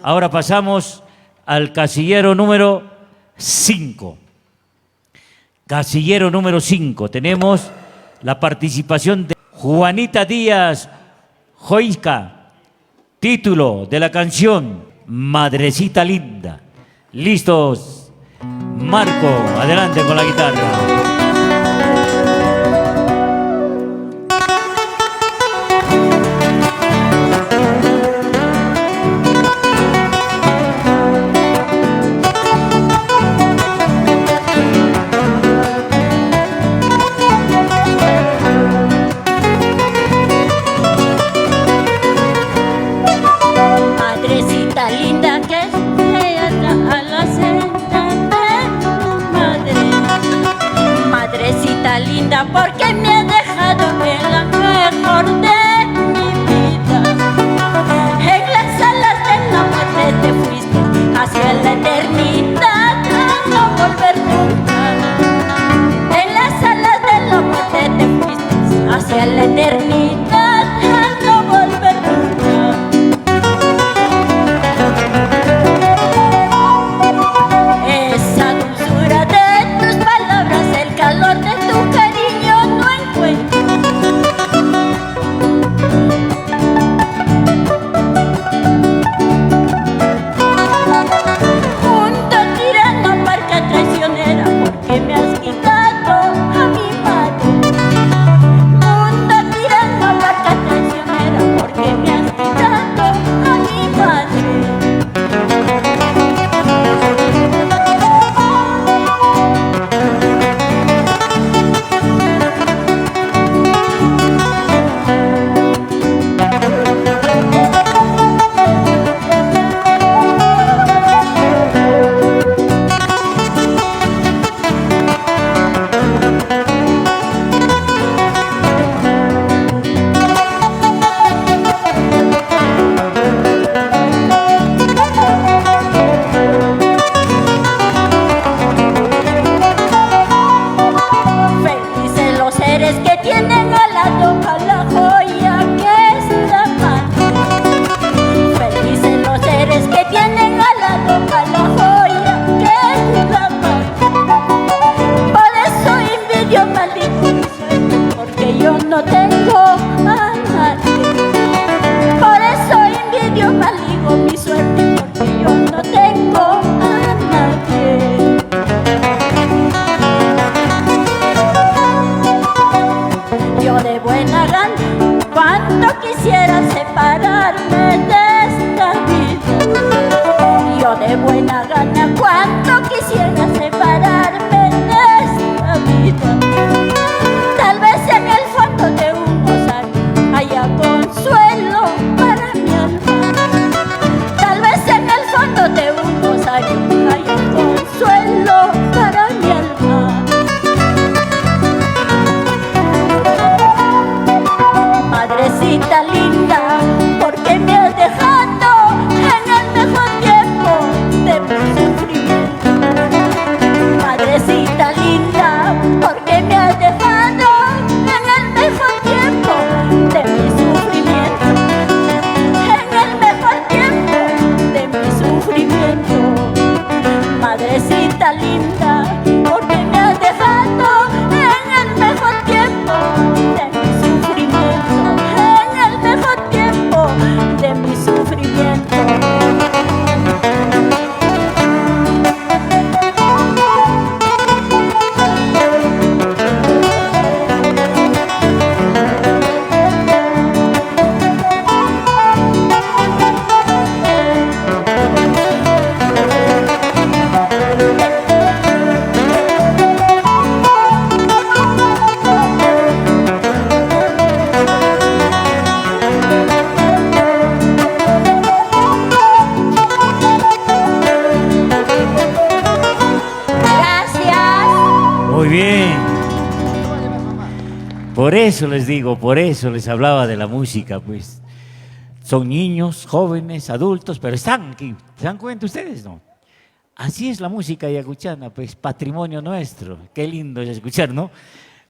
Ahora pasamos al casillero número 5. Casillero número 5. Tenemos la participación de Juanita Díaz Joisca. Título de la canción, Madrecita Linda. ¿Listos? Marco, adelante con la guitarra. Linda, porque me ha dejado en la mejor de mi vida. En las alas de la muerte te fuiste hacia la eternidad, a no volver nunca. En las alas de la muerte te fuiste hacia la eternidad, a no volver nunca. Esa dulzura de tus palabras, el calor de tu cariño no encuentro. Junto a tirano, barca traicionera, porque me has quitado a mi madre. Junto a tirano, barca traicionera, porque me has quitado a mi madre. Que tienen al lado a la joya que es la madre. Felices los seres que tienen al lado a la joya que es la madre. Por eso envidio, maldigo mi suerte, porque yo no tengo a nadie. Por eso envidio, maldigo mi suerte, porque yo no tengo a nadie. Yo de buena gana, cuando quisiera separarme de esta vida. Yo de buena gana, cuando quisiera separarme de esta vida. Tal vez en el fondo de un rosario haya consuelo para mi alma. Tal vez en el fondo de un rosario haya consuelo para mi alma. Madrecita linda, porque me has dejado en el mejor tiempo de mi sufrimiento. Madrecita linda, porque me has dejado en el mejor tiempo de mi sufrimiento. En el mejor tiempo de mi sufrimiento. Madrecita linda, porque me has dejado en el mejor tiempo de mi sufrimiento. En el mejor tiempo de mi sufrimiento. Muy bien. Por eso les digo, por eso les hablaba de la música, pues. Son niños, jóvenes, adultos, pero están aquí. ¿Se dan cuenta ustedes, no? Así es la música ayacuchana, pues patrimonio nuestro. Qué lindo es escuchar, ¿no?